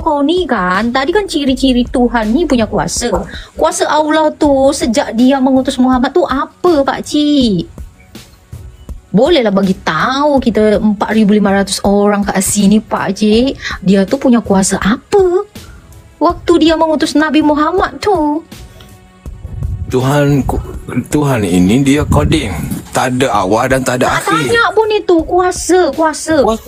kau ni kan, tadi kan ciri-ciri Tuhan ni punya kuasa. Kuasa Allah tu sejak dia mengutus Muhammad tu apa Pak Cik? Bolehlah bagi tahu kita 4,500 orang kat sini Pak Cik, dia tu punya kuasa apa waktu dia mengutus Nabi Muhammad tu? Tuhan ini dia kodim, tak ada awal dan tak ada akhir. Tanya pun itu kuasa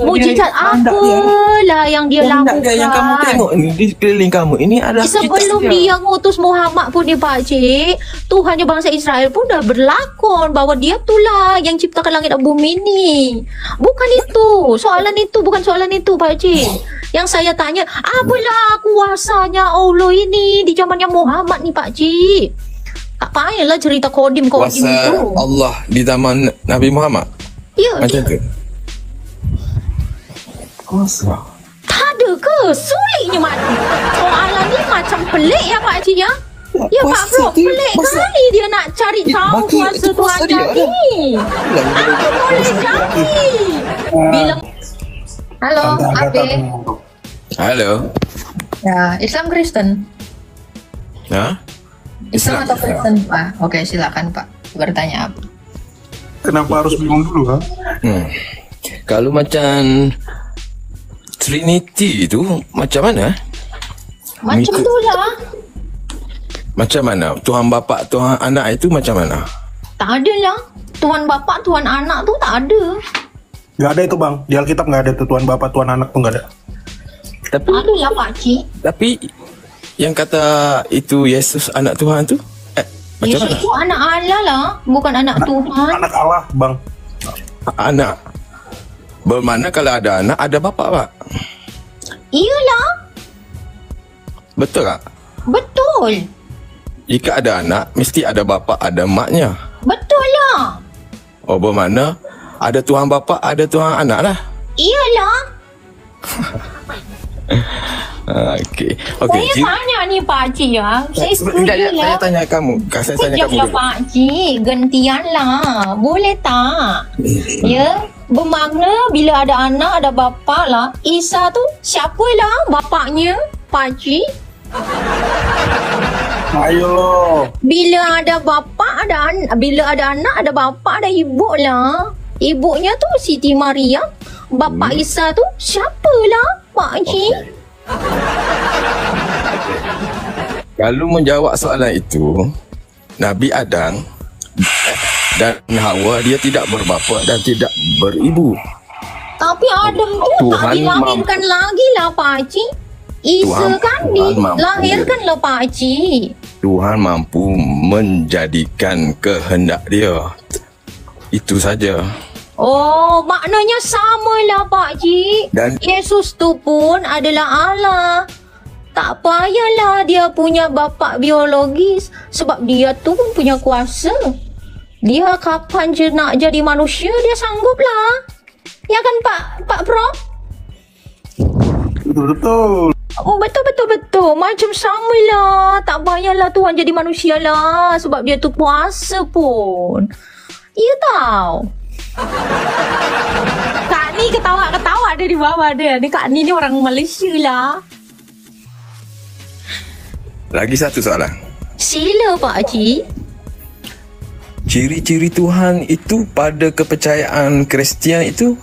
mujizat apalah yang dia lakukan. Yang kamu tengok ni di sekeliling kamu ini adalah sebelum dia ngutus Muhammad pun ni Pak Cik, Tuhannya bangsa Israel pun dah berlakon bahawa dia tulah yang ciptakan langit dan bumi ni. Bukan itu soalan itu, bukan soalan itu Pak Cik. Yang saya tanya, apalah kuasanya Allah ini di zamannya Muhammad ni Pak Cik? Tak payahlah cerita kodim kuasa itu. Allah di zaman Nabi Muhammad. Ya. Macam tu. Kuasa. Tak ada ke? Sulitnya mati. Soalan ni macam pelik ya Pak Cik ya? Ya Pak Bro, pelik kali dia nak cari tahu kuasa Tuhan ni. Apa boleh jadi? Bilang. Halo, Abe. Halo. Ya, Islam Kristen. Ha? Islam atau Kristen Pak? Oke silakan Pak bertanya apa? Kenapa harus bingung dulu ha? Kalau macam Trinity itu macam mana? Macam tu lah. Macam mana? Tuhan Bapa, Tuhan Anak itu macam mana? Tak ada lah. Tuhan Bapa, Tuhan Anak tu tak ada. Gak ada itu bang. Di Alkitab gak ada tuh Tuhan Bapa, Tuhan Anak tuh gak ada. Tapi ada lah Pak Cik. Tapi yang kata itu Yesus anak Tuhan tu macam Yesus mana? tu anak Allah lah, bukan anak Tuhan. Anak Allah bang. Anak. Bermakna kalau ada anak ada bapa Pak? Iyalah. Betul tak? Betul. Jika ada anak mesti ada bapa, ada maknya. Betul lah. Oh bermakna ada Tuhan Bapa, ada Tuhan Anak lah. Iyalah. Okey. Saya tanya ni Pak Cik ya. Saya setuju lah. Saya tanya kamu. Saya tanya kamu dulu. Pak Cik, gantian lah. Boleh tak? Ya. Bermakna bila ada anak, ada bapa lah. Isa tu siapalah bapaknya Pak Cik? Ayo. Bila ada bapa, ada anak. Bila ada anak, ada bapa, ada ibu lah. Ibunya tu Siti Maria. Bapa Isa tu siapalah Pak Cik? Okay. Kalau menjawab soalan itu, Nabi Adam dan Hawa dia tidak berbapa dan tidak beribu. Tapi Adam tu tak dilahirkan lagi lah Pak Cik. Isa kan dilahirkan lah Pak Cik. Tuhan mampu menjadikan kehendak dia. Itu saja. Oh, maknanya samalah Pak Cik. Dan Yesus tu pun adalah Allah. Tak payahlah dia punya bapa biologis sebab dia tu pun punya kuasa. Dia kapan je nak jadi manusia dia sanggup lah. Ya kan Pak Prof? Betul. Oh betul. Macam samalah. Tak payahlah Tuhan jadi manusia lah sebab dia tu puasa pun. Ya tahu. Kak ni ketawa dari bawah dia. Ni Kak ni orang Malaysia lah. Lagi satu soalan. Sila Pak Cik. Ciri-ciri Tuhan itu pada kepercayaan Kristian itu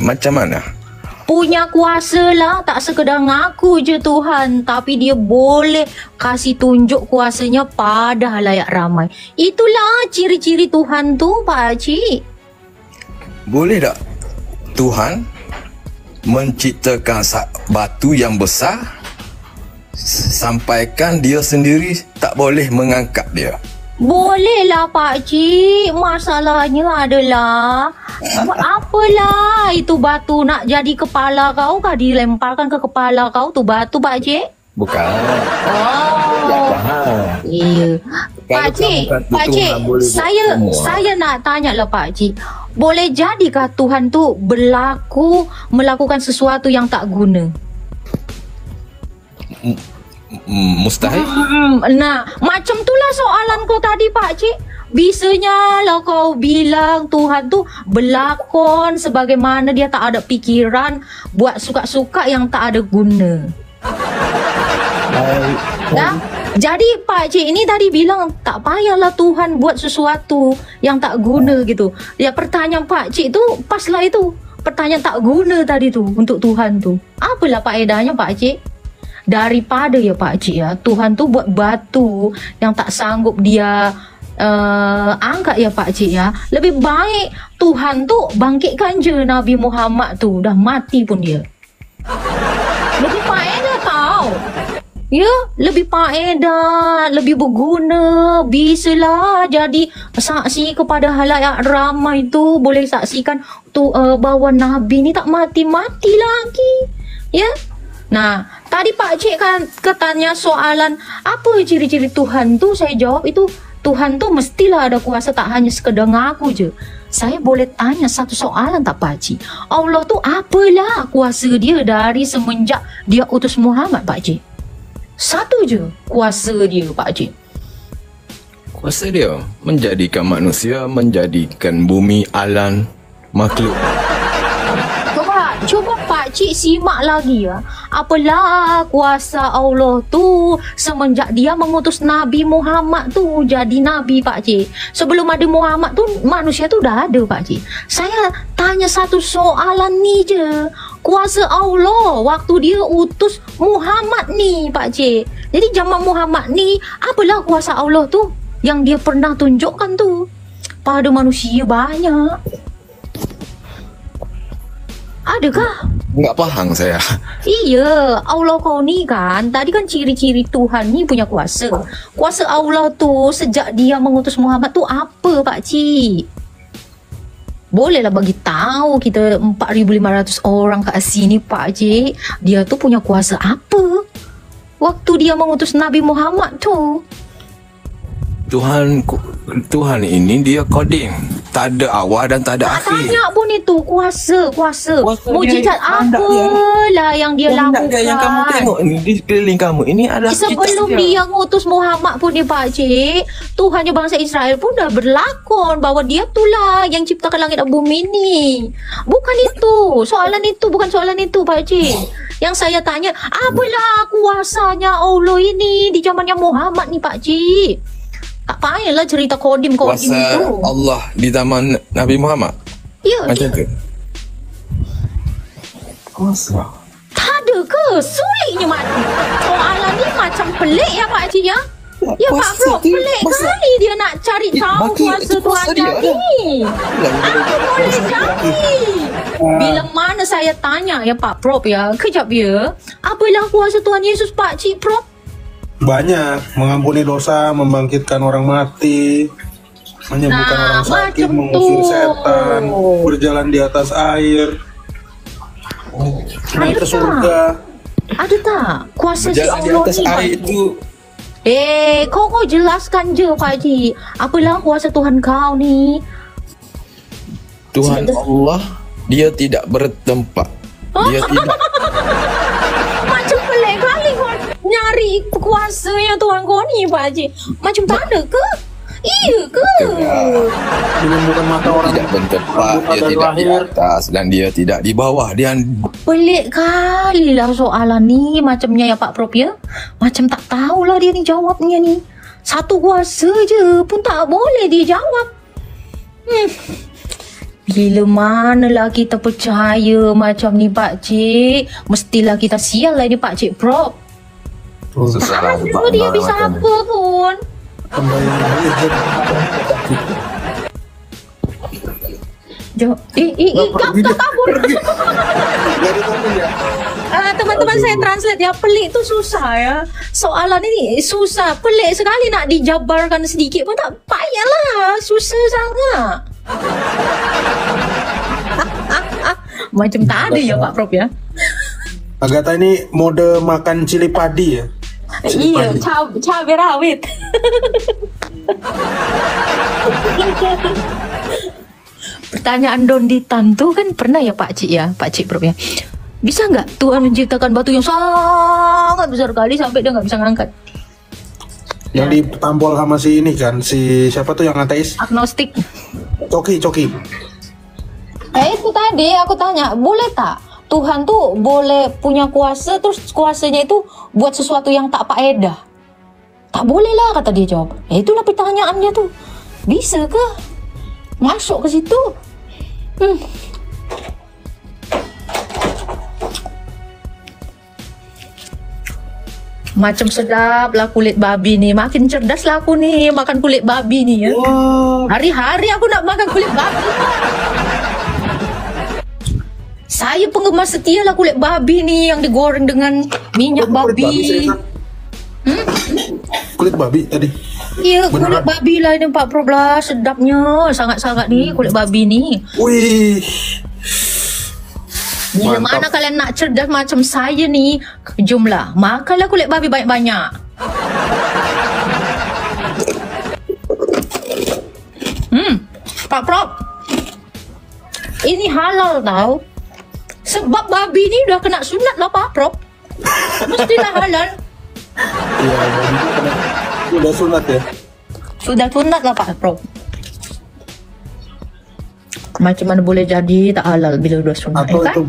macam mana? Punya kuasa lah. Tak sekedar ngaku je Tuhan. Tapi dia boleh kasih tunjuk kuasanya pada halayak ramai. Itulah ciri-ciri Tuhan tu Pak Cik. Boleh tak Tuhan menciptakan batu yang besar sampaikan dia sendiri tak boleh mengangkat dia? Boleh lah Pak Cik. Masalahnya adalah apalah itu batu nak jadi kepala kau kah dilemparkan ke kepala kau tu batu Pak Cik? Bukan. Oh. Iya. Pak Cik, saya nak tanya lah Pak Cik. Boleh jadikah Tuhan tu melakukan sesuatu yang tak guna? mustahil. Nah, macam itulah soalan kau tadi Pak Cik. Bisanya lah kau bilang Tuhan tu berlakon sebagaimana dia tak ada pikiran buat suka-suka yang tak ada guna. Dah? Jadi Pak Cik ini tadi bilang tak payahlah Tuhan buat sesuatu yang tak guna gitu. Ya, pertanyaan Pak Cik tu pas lah itu. Pertanyaan tak guna tadi tu untuk Tuhan tu. Apalah faedahnya Pak Cik? Daripada ya Pak Cik ya, Tuhan tu buat batu yang tak sanggup dia angkat ya Pak Cik ya. Lebih baik Tuhan tu bangkitkan je Nabi Muhammad tu, dah mati pun dia. Lebih faedah tau. Ya, lebih faedah, lebih berguna. Bisalah jadi saksi kepada halayak ramai tu, boleh saksikan tu bahawa Nabi ni tak mati-mati lagi. Ya. Nah, tadi Pak Cik kan katanya soalan apa ciri-ciri Tuhan tu, saya jawab itu Tuhan tu mestilah ada kuasa, tak hanya sekedar ngaku je. Saya boleh tanya satu soalan tak Pak Cik? Allah tu apalah kuasa dia dari semenjak dia utus Muhammad Pak Cik? Satu je kuasa dia Pak Cik. Kuasa dia menjadikan manusia, menjadikan bumi, alam, makhluk. Coba Pak Cik simak lagi ya. Apalah kuasa Allah tu semenjak dia mengutus Nabi Muhammad tu jadi Nabi Pak Cik. Sebelum ada Muhammad tu manusia tu dah ada Pak Cik. Saya tanya satu soalan ni je. Kuasa Allah waktu dia utus Muhammad ni Pak Cik. Jadi zaman Muhammad ni apalah kuasa Allah tu yang dia pernah tunjukkan tu pada manusia banyak. Adakah? Enggak faham saya. Iya, Allah kau ni kan, tadi kan ciri-ciri Tuhan ni punya kuasa. Kuasa Allah tu sejak dia mengutus Muhammad tu apa Pak Cik? Bolehlah bagi tahu kita 4,500 orang kat sini Pak Cik, dia tu punya kuasa apa? Waktu dia mengutus Nabi Muhammad tu. Tuhan ini dia kodim. Tak ada awal dan tak ada akhir. Tanya pun itu kuasa. Mujizat apalah yang dia lakukan. Yang kamu tengok ni di sekeliling kamu ini adalah sebelum dia ngutus Muhammad pun ni Pak Cik, Tuhannya bangsa Israel pun dah berlakon bahawa dia tulah yang ciptakan langit dan bumi ni. Bukan itu. Bukan soalan itu Pak Cik. Yang saya tanya, apalah kuasanya Allah ini di zamannya Muhammad ni Pak Cik? Tak payahlah cerita kodim kuasa itu. Allah di zaman Nabi Muhammad. Ya. Macam tu. Kuasa. Tak ada ke? Sulitnya mati. Soalan ni macam pelik ya Pak Cik ya. Ya Pak Bro, pelik kali dia nak cari tahu kuasa Tuhan ni. Apa boleh jadi? Bila mana saya tanya ya Pak Prof ya, kejap ya. Apalah kuasa Tuhan Yesus Pak Cik Prof? Banyak, mengampuni dosa, membangkitkan orang mati, menyembuhkan orang sakit, mengusir setan, berjalan di atas air, naik ke surga. Ada tak kuasa si berjalan di Allah atas ni air itu? Kau jelaskan je Pak Haji. Apalah kuasa Tuhan kau ni? Tuhan Allah, dia tidak bertempat. Dia tidak. Macam pelik kali kau nyari kuasanya Tuhan kau ni Pak Haji. Macam tak ada ke? Iya ke? Menyembuhkan mata orang tidak bertempat, dia tidak di atas dan dia tidak di bawah. Dia pelik kali lah soalan ni macamnya ya Pak Prof ya. Macam tak tahulah dia ni jawabnya ni. Satu kuasa je pun tak boleh dia jawab. Bila manalah kita percaya macam ni Pak Cik. Mestilah kita sial lah ni Pak Cik Prof. Tak ada dia bisa apa pun. Kau kabur. Teman-teman saya translate ya, pelik tu susah ya. Soalan ini susah, pelik sekali nak dijabarkan sedikit pun tak payahlah, susah sangat. Macam tak ada ya Pak Prof ya. Agatha ini mode makan cili padi ya. Iya, cabai rawit. Pertanyaan Donditan tu kan pernah ya Pak Cik ya, Pak Cik Prof ya. Bisa nggak Tuhan menciptakan batu yang sangat besar kali sampai dia nggak bisa ngangkat? Yang ditampol sama si ini kan, si siapa tuh yang ateis? Agnostik. Coki. Itu tadi aku tanya, boleh tak Tuhan tuh boleh punya kuasa, terus kuasanya itu buat sesuatu yang tak faedah? Tak boleh lah, kata dia jawab. Itulah pertanyaannya tuh. Bisa ke masuk ke situ? Macam sedap lah kulit babi nih. Makin cerdas lah aku nih makan kulit babi nih ya. Hari-hari aku nak makan kulit babi. Saya penggemar setia lah kulit babi nih yang digoreng dengan minyak babi. Kulit babi tadi. Iya, kulit babi lah ini 14, sedapnya sangat-sangat nih kulit babi nih. Wih. Bila mana kalian nak cerdas macam saya nih, jumlah makanlah kulit babi banyak-banyak. Pak Prop, ini halal tau. Sebab babi ni udah kena sunat lah Pak Prop. Mestilah halal. Iya, udah sunat ya. Sudah sunat lah Pak Prop. Macam mana boleh jadi tak halal bila udah sunat Atau kan? itu